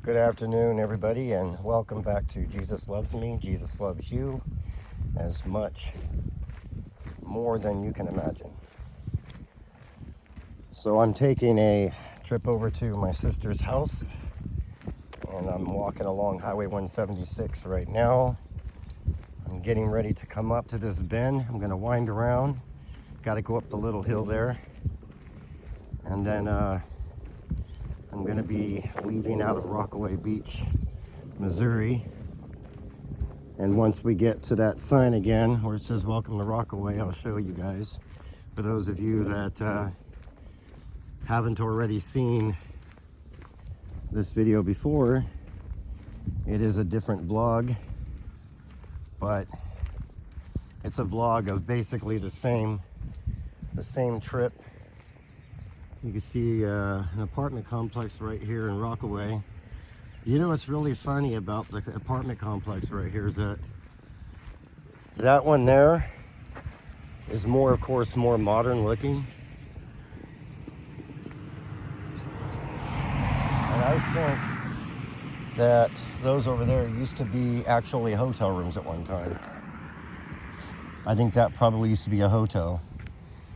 Good afternoon, everybody, and welcome back to Jesus Loves Me, Jesus Loves You, as much more than you can imagine. So I'm taking a trip over to my sister's house, and I'm walking along Highway 176 right now. I'm getting ready to come up to this bend. I'm gonna wind around. Got to go up the little hill there, and then I'm gonna be leaving out of Rockaway Beach, Missouri. And once we get to that sign again where it says welcome to Rockaway, I'll show you guys. For those of you that haven't already seen this video before, it is a different vlog, but it's a vlog of basically the same trip. You can see an apartment complex right here in Rockaway. You know what's really funny about the apartment complex right here is that one there is more, of course, more modern looking. And I think that those over there used to be actually hotel rooms at one time. I think that probably used to be a hotel.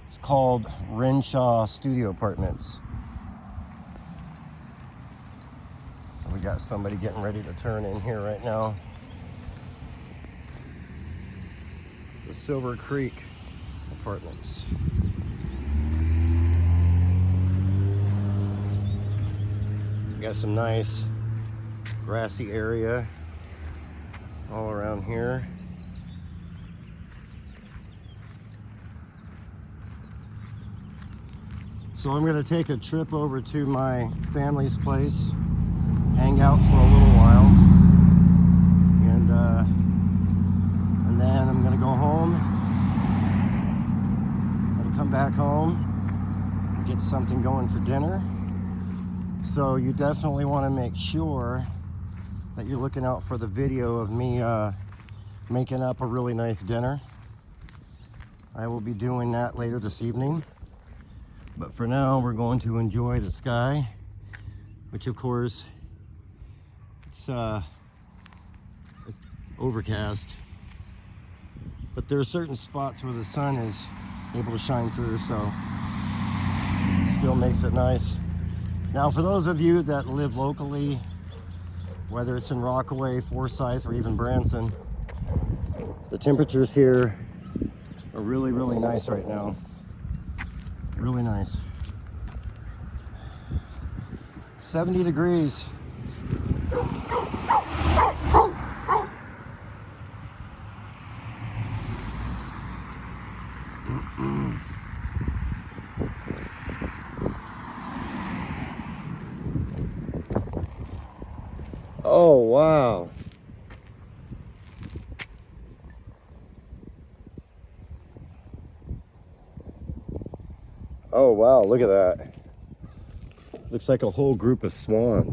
It's called Renshaw Studio Apartments. We got somebody getting ready to turn in here right now. The Silver Creek Apartments. We got some nice grassy area all around here. So I'm going to take a trip over to my family's place, hang out for a little while, and then I'm going to go home. I'm going to come back home, get something going for dinner. So you definitely want to make sure that you're looking out for the video of me making up a really nice dinner. I will be doing that later this evening. But for now, we're going to enjoy the sky, which of course, it's overcast. But there are certain spots where the sun is able to shine through, so it still makes it nice. Now, for those of you that live locally, whether it's in Rockaway, Forsyth, or even Branson, the temperatures here are really, really nice right now. Really nice. 70 degrees. Oh, wow. Oh, wow, look at that. Looks like a whole group of swans.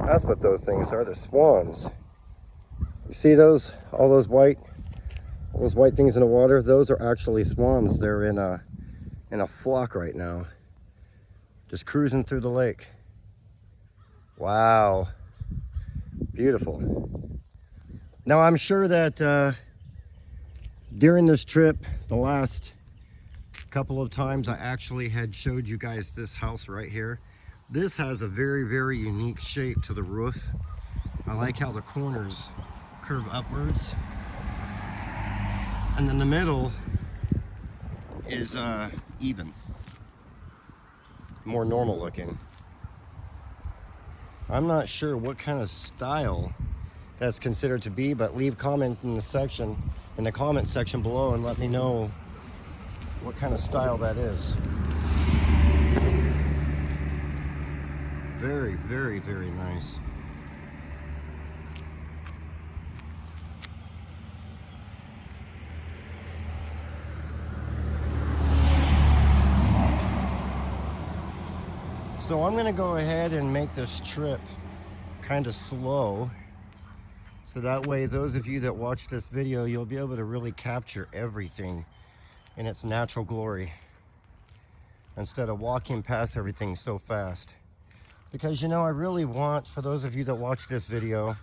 That's what those things are, they're swans. You see those, all those white things in the water? Those are actually swans. They're in a flock right now, just cruising through the lake. Wow, beautiful. Now I'm sure that during this trip, the last couple of times, I actually had showed you guys this house right here. This has a very, very unique shape to the roof. I like how the corners curve upwards, and then the middle is even, more normal looking. I'm not sure what kind of style that's considered to be, but leave comment in the comment section below and let me know what kind of style that is. Very, very, very nice. So I'm gonna go ahead and make this trip kind of slow, so that way those of you that watch this video, you'll be able to really capture everything in its natural glory instead of walking past everything so fast. Because, you know, I really want, for those of you that watch this video,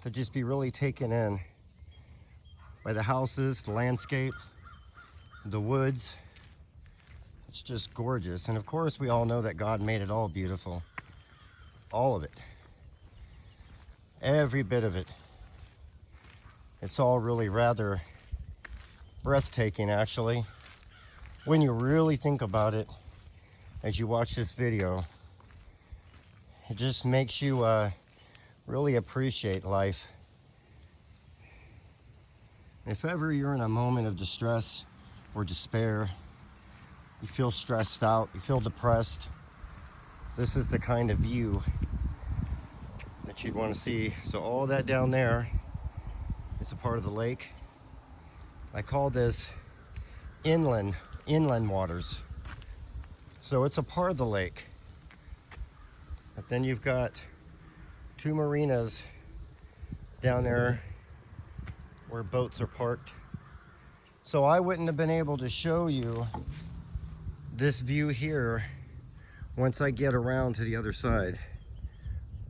to just be really taken in by the houses, the landscape, the woods. It's just gorgeous. And of course, we all know that God made it all beautiful. All of it. Every bit of it. It's all really rather breathtaking, actually, when you really think about it as you watch this video. It just makes you really appreciate life. If ever you're in a moment of distress or despair, you feel stressed out, you feel depressed, this is the kind of view that you'd want to see. So all that down there is a part of the lake. I call this inland waters. So it's a part of the lake. But then you've got two marinas down there where boats are parked. So I wouldn't have been able to show you this view here once I get around to the other side.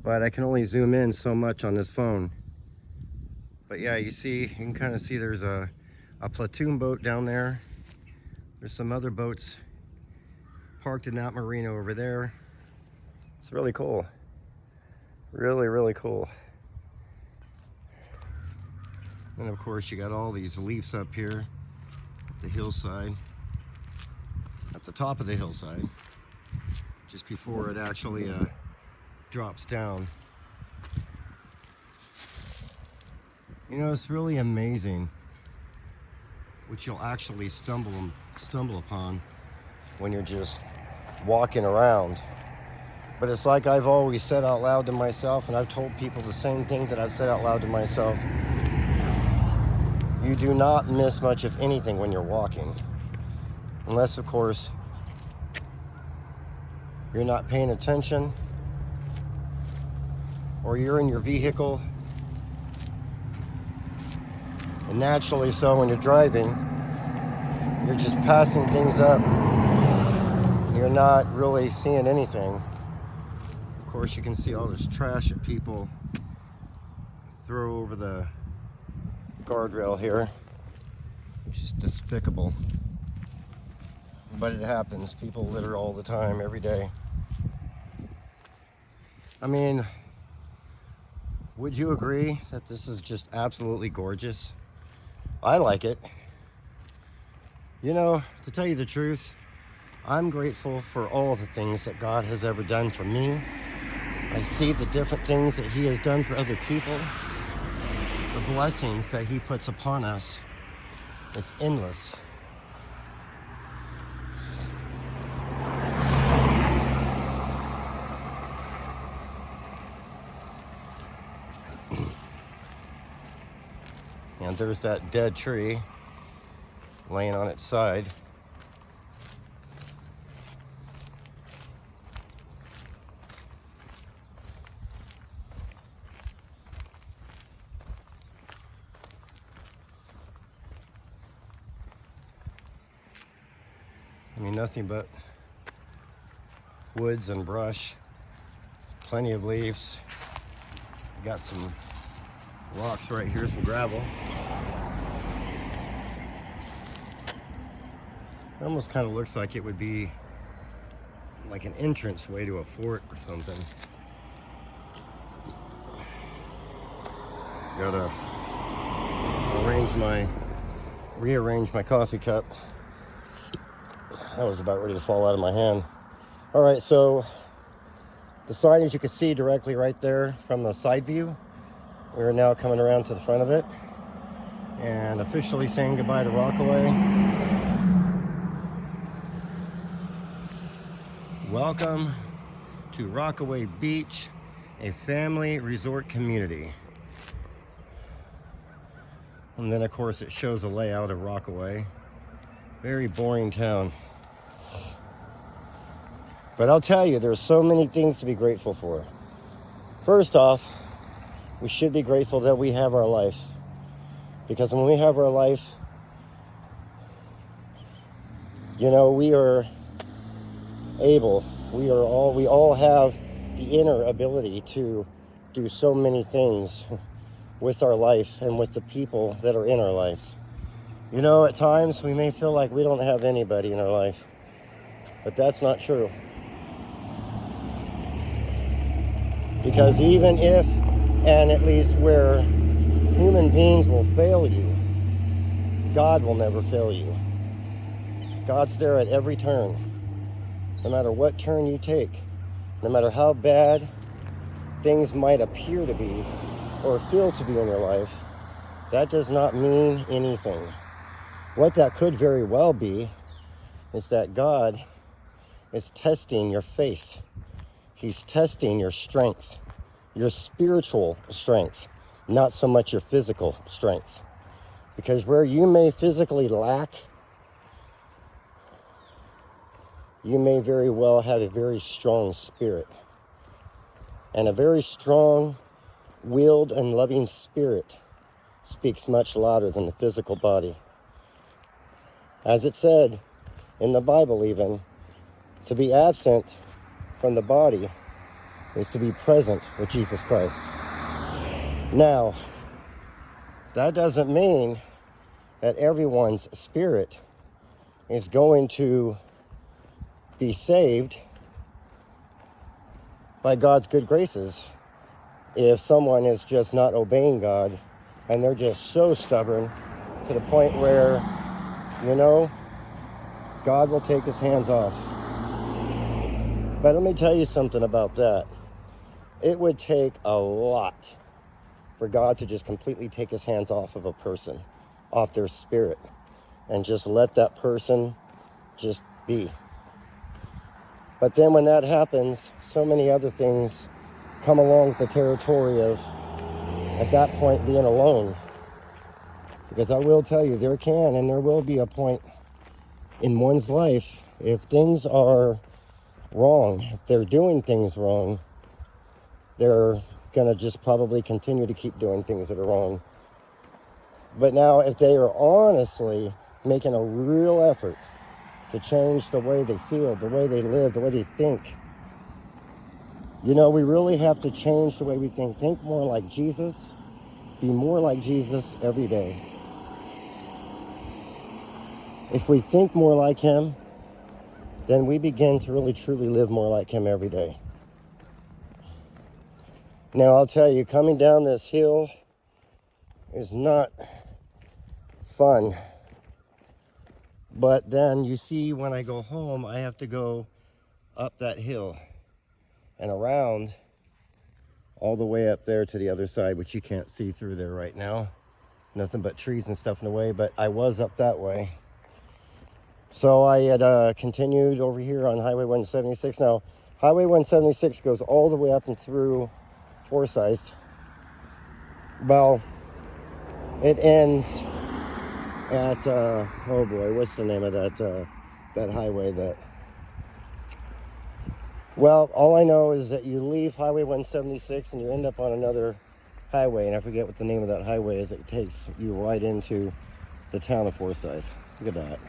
But I can only zoom in so much on this phone. But yeah, you can kind of see there's a platoon boat down there. There's some other boats parked in that marina over there. It's really cool. Really, really cool. And of course, you got all these leaves up here at the hillside, at the top of the hillside, just before it actually drops down. You know, it's really amazing what you'll actually stumble upon when you're just walking around. But it's like I've always said out loud to myself, and I've told people the same thing that I've said out loud to myself. You do not miss much of anything when you're walking. Unless, of course, you're not paying attention, or you're in your vehicle. And naturally so, when you're driving, you're just passing things up. You're not really seeing anything. Of course, you can see all this trash that people throw over the guardrail here, which is despicable. But it happens. People litter all the time, every day. I mean, would you agree that this is just absolutely gorgeous? I like it. You know, to tell you the truth, I'm grateful for all the things that God has ever done for me. I see the different things that He has done for other people. The blessings that He puts upon us is endless. And there's that dead tree laying on its side. I mean, nothing but woods and brush, plenty of leaves. Got some rocks right here, some gravel. It almost kind of looks like it would be like an entrance way to a fort or something. Gotta rearrange my coffee cup. That was about ready to fall out of my hand. All right, so the sign, as you can see directly right there from the side view, we're now coming around to the front of it and officially saying goodbye to Rockaway. Welcome to Rockaway Beach, a family resort community. And then of course it shows a layout of Rockaway. Very boring town. But I'll tell you, there's so many things to be grateful for. First off, we should be grateful that we have our life. Because when we have our life, you know, we are able We all have the inner ability to do so many things with our life and with the people that are in our lives. You know, at times we may feel like we don't have anybody in our life, but that's not true. Because even if, and at least where human beings will fail you, God will never fail you. God's there at every turn. No matter what turn you take, no matter how bad things might appear to be or feel to be in your life, that does not mean anything. What that could very well be is that God is testing your faith. He's testing your strength, your spiritual strength, not so much your physical strength. Because where you may physically lack, you may very well have a very strong spirit. And a very strong-willed and loving spirit speaks much louder than the physical body. As it said in the Bible even, to be absent from the body is to be present with Jesus Christ. Now, that doesn't mean that everyone's spirit is going to be saved by God's good graces if someone is just not obeying God and they're just so stubborn to the point where, you know, God will take his hands off. But let me tell you something about that. It would take a lot for God to just completely take his hands off of a person, off their spirit, and just let that person just be. But then when that happens, so many other things come along with the territory of, at that point, being alone. Because I will tell you, there can and there will be a point in one's life, if things are wrong, if they're doing things wrong, they're going to just probably continue to keep doing things that are wrong. But now, if they are honestly making a real effort to change the way they feel, the way they live, the way they think. You know, we really have to change the way we think. Think more like Jesus. Be more like Jesus every day. If we think more like him, then we begin to really truly live more like him every day. Now, I'll tell you, coming down this hill is not fun. But then you see, when I go home, I have to go up that hill and around all the way up there to the other side, which you can't see through there right now. Nothing but trees and stuff in the way, but I was up that way. So I had continued over here on Highway 176. Now, Highway 176 goes all the way up and through Forsyth. Well, it ends at, oh boy, what's the name of that highway that... Well, all I know is that you leave Highway 176 and you end up on another highway, and I forget what the name of that highway is. It takes you right into the town of Forsyth. Look at that.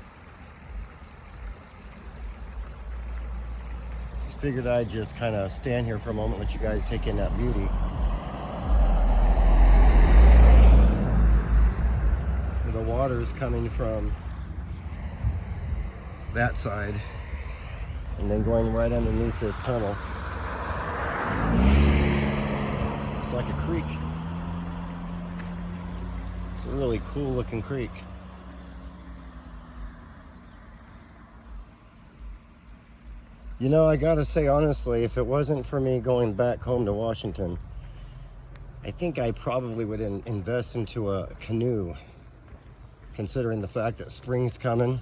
Just figured I'd just kind of stand here for a moment, let you guys take in that beauty. The water is coming from that side and then going right underneath this tunnel. It's like a creek. It's a really cool looking creek. You know, I gotta say honestly, if it wasn't for me going back home to Washington, I think I probably would invest into a canoe, considering the fact that spring's coming,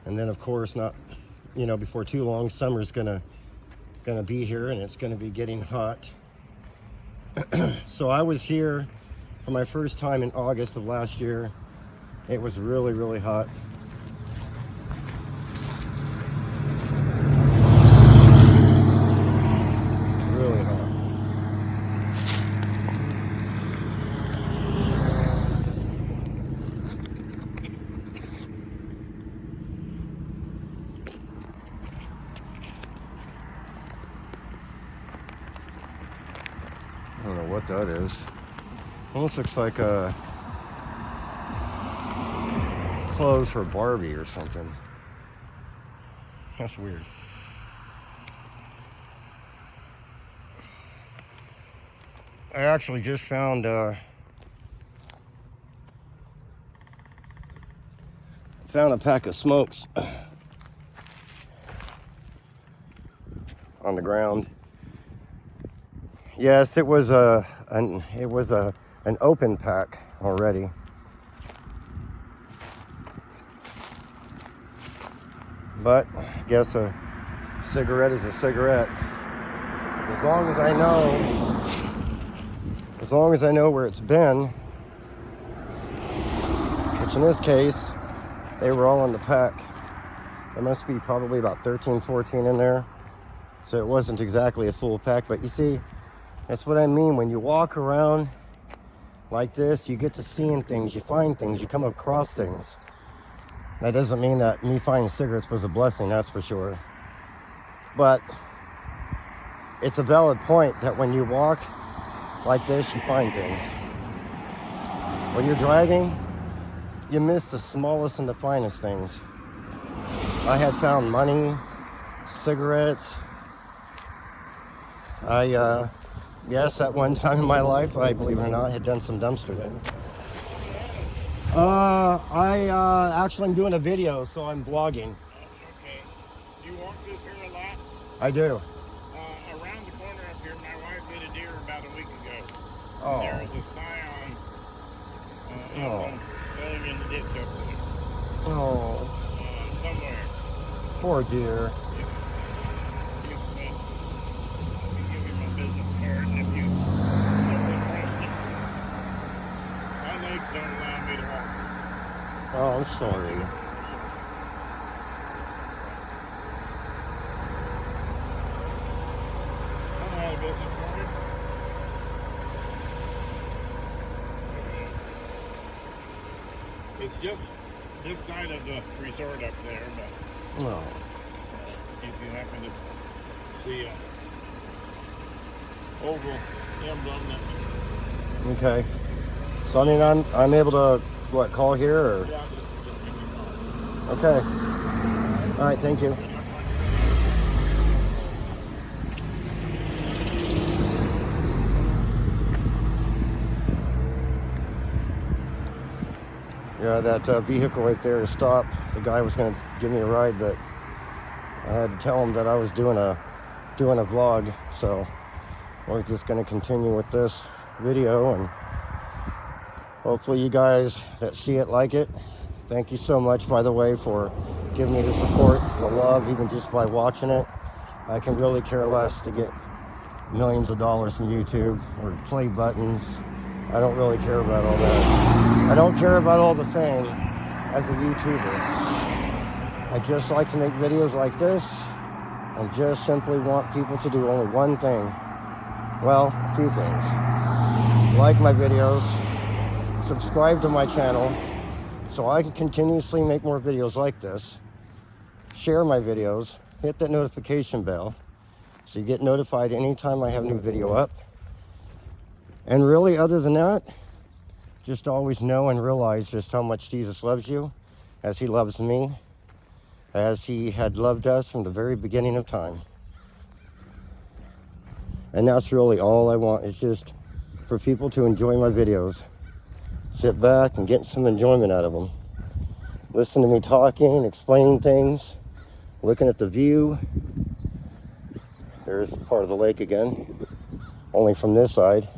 and then of course not, you know, before too long, summer's gonna be here and it's gonna be getting hot. So I was here for my first time in August of last year. It was really, really hot. Really hot. I don't know what that is. Almost looks like a clothes for Barbie or something. That's weird. I actually just found a pack of smokes on the ground. Yes, it was an open pack already. But I guess a cigarette is a cigarette. As long as I know where it's been, which in this case, they were all in the pack. There must be probably about 13, 14 in there. So it wasn't exactly a full pack, but you see, that's what I mean. When you walk around like this, you get to seeing things, you find things, you come across things. That doesn't mean that me finding cigarettes was a blessing, that's for sure. But it's a valid point that when you walk like this, you find things. When you're driving, you miss the smallest and the finest things. I had found money, cigarettes. Yes, at one time in my life, I believe it or not, had done some dumpster diving. Actually I'm doing a video, so I'm vlogging. Okay. Do you walk through here a lot? I do. Around the corner up here, my wife hit a deer about a week ago. Oh. There was a scion going in the ditch up there. Oh. Somewhere. Poor deer. You can give me my business card and if you don't trust it. My legs don't allow me to walk. Oh, I'm sorry. I don't have a business card. It's just this side of the resort up there, but No. if you happen to see a oval emblem that Okay. So I mean, I'm able to call here or? yeah, just give me a call. Okay. All right. Thank you. Yeah, that vehicle right there is stopped. The guy was going to give me a ride, but I had to tell him that I was doing a vlog. So we're just going to continue with this video, and hopefully you guys that see it like it. Thank you so much, by the way, for giving me the support, the love, even just by watching it. I can really care less to get millions of dollars from YouTube or play buttons. I don't really care about all that. I don't care about all the fame as a YouTuber. I just like to make videos like this and just simply want people to do only one thing. Well, a few things. Like my videos, subscribe to my channel so I can continuously make more videos like this. Share my videos, hit that notification bell so you get notified anytime I have a new video up. And really, other than that, just always know and realize just how much Jesus loves you, as he loves me, as he had loved us from the very beginning of time. And that's really all I want, is just for people to enjoy my videos. Sit back and get some enjoyment out of them. Listen to me talking, explaining things, looking at the view. There's part of the lake again, only from this side.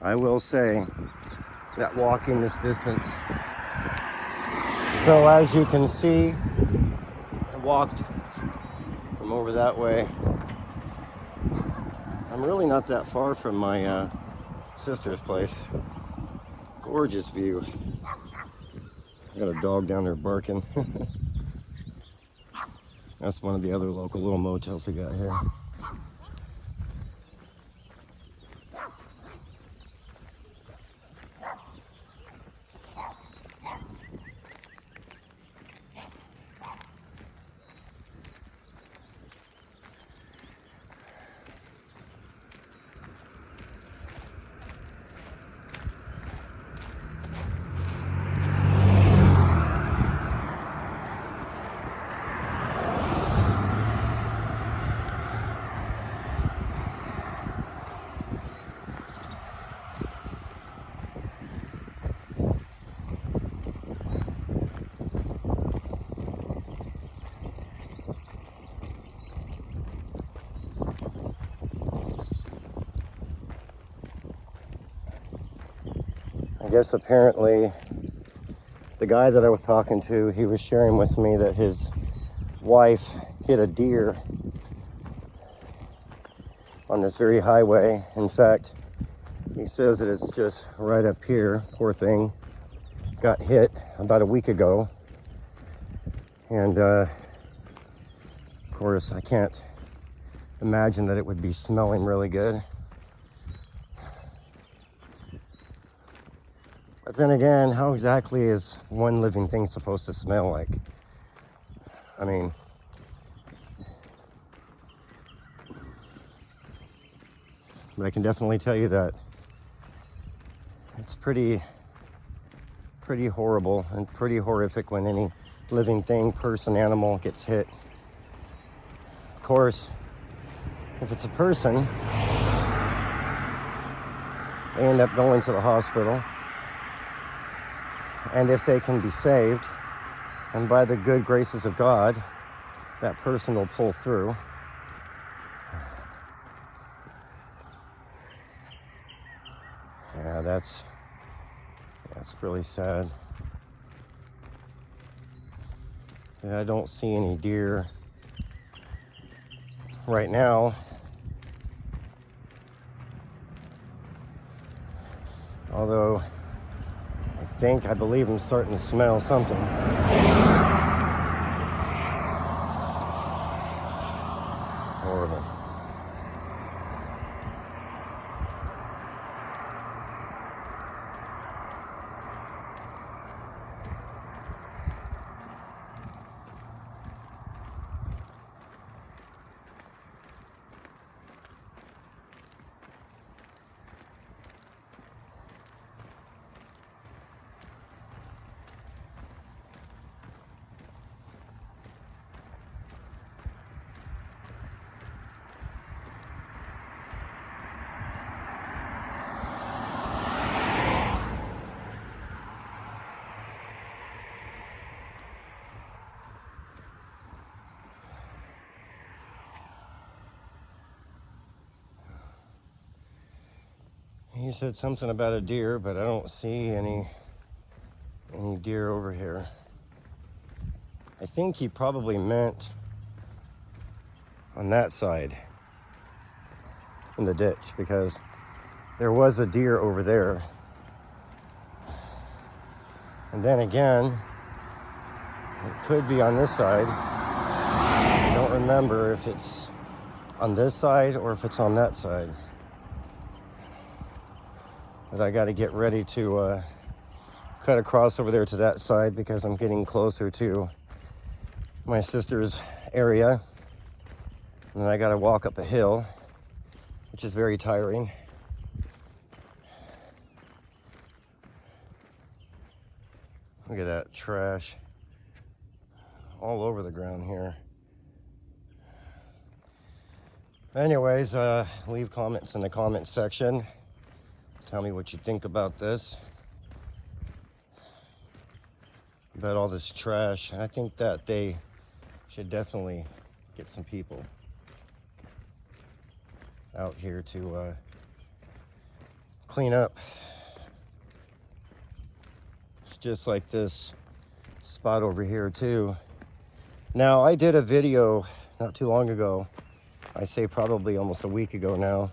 I will say that walking this distance, so as you can see, walked from over that way. I'm really not that far from my sister's place. Gorgeous view. I got a dog down there barking. That's one of the other local little motels we got here. I guess apparently the guy that I was talking to, he was sharing with me that his wife hit a deer on this very highway. In fact, he says that it's just right up here. Poor thing. Got hit about a week ago. And of course, I can't imagine that it would be smelling really good. But then again, how exactly is one living thing supposed to smell like? I mean, but I can definitely tell you that it's pretty horrible and pretty horrific when any living thing, person, animal gets hit. Of course, if it's a person, they end up going to the hospital. And if they can be saved, and by the good graces of God, that person will pull through. Yeah, that's really sad. And I don't see any deer right now. Although I believe I'm starting to smell something. Horrible. He said something about a deer, but I don't see any deer over here. I think he probably meant on that side in the ditch, because there was a deer over there. And then again, it could be on this side. I don't remember if it's on this side or if it's on that side. But I got to get ready to cut across over there to that side, because I'm getting closer to my sister's area. And then I got to walk up a hill, which is very tiring. Look at that trash all over the ground here. Anyways, leave comments in the comments section. Tell me what you think about this, about all this trash. I think that they should definitely get some people out here to clean up. It's just like this spot over here too. Now, I did a video not too long ago, I say probably almost a week ago now,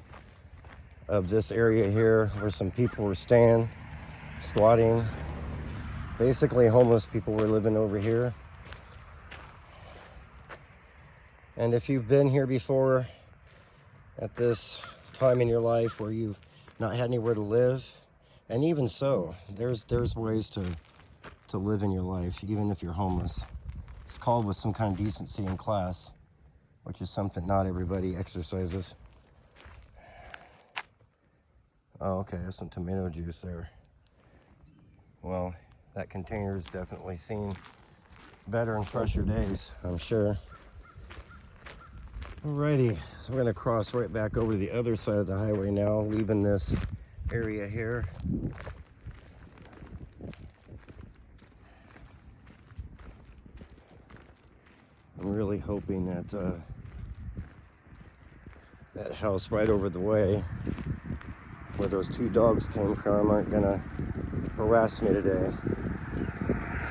of this area here where some people were staying, squatting. Basically, homeless people were living over here. And if you've been here before at this time in your life where you've not had anywhere to live, and even so, there's ways to live in your life, even if you're homeless. It's called with some kind of decency and class, which is something not everybody exercises. Oh, okay, there's some tomato juice there. Well, that container's definitely seen better and fresher days, I'm sure. Alrighty, so we're gonna cross right back over to the other side of the highway now, leaving this area here. I'm really hoping that that house right over the way where those two dogs came from aren't gonna harass me today,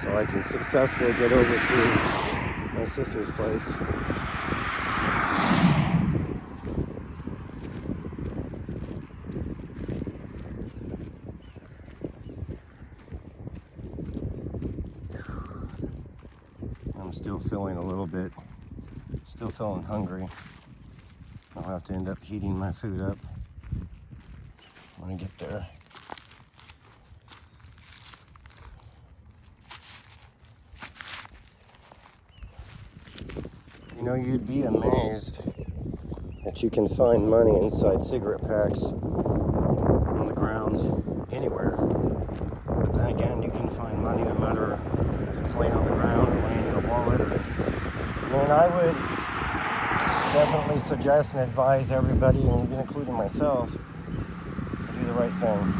so I can successfully get over to my sister's place. I'm still feeling a little bit, still feeling hungry. I'll have to end up heating my food up when I get there. You know, you'd be amazed that you can find money inside cigarette packs on the ground anywhere. But then again, you can find money no matter if it's laying on the ground or laying in a wallet. I mean, I would definitely suggest and advise everybody, and even including myself, to do the right thing.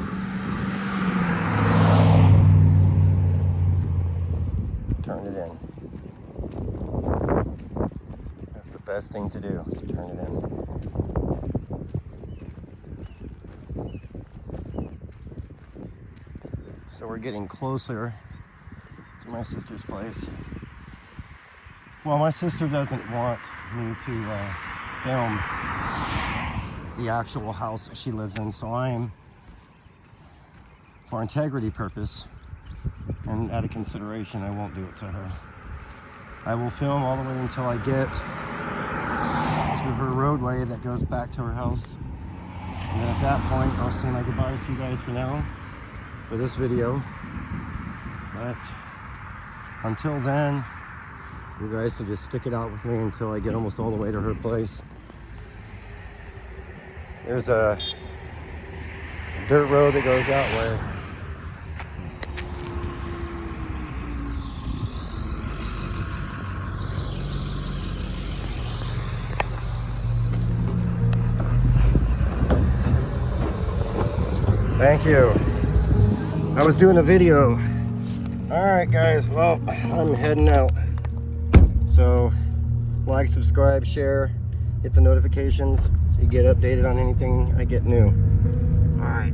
Turn it in. That's the best thing to do, to turn it in. So we're getting closer to my sister's place. Well, my sister doesn't want me to film the actual house that she lives in, so I am, for integrity purpose and out of consideration, I won't do it to her. I will film all the way until I get to her roadway that goes back to her house. And then at that point, I'll say my goodbyes to you guys for now, for this video. But until then, you guys can just stick it out with me until I get almost all the way to her place. There's a dirt road that goes that way. Thank you. I was doing a video. All right, guys, well, I'm heading out. So like, subscribe, share, hit the notifications so you get updated on anything I get new. All right.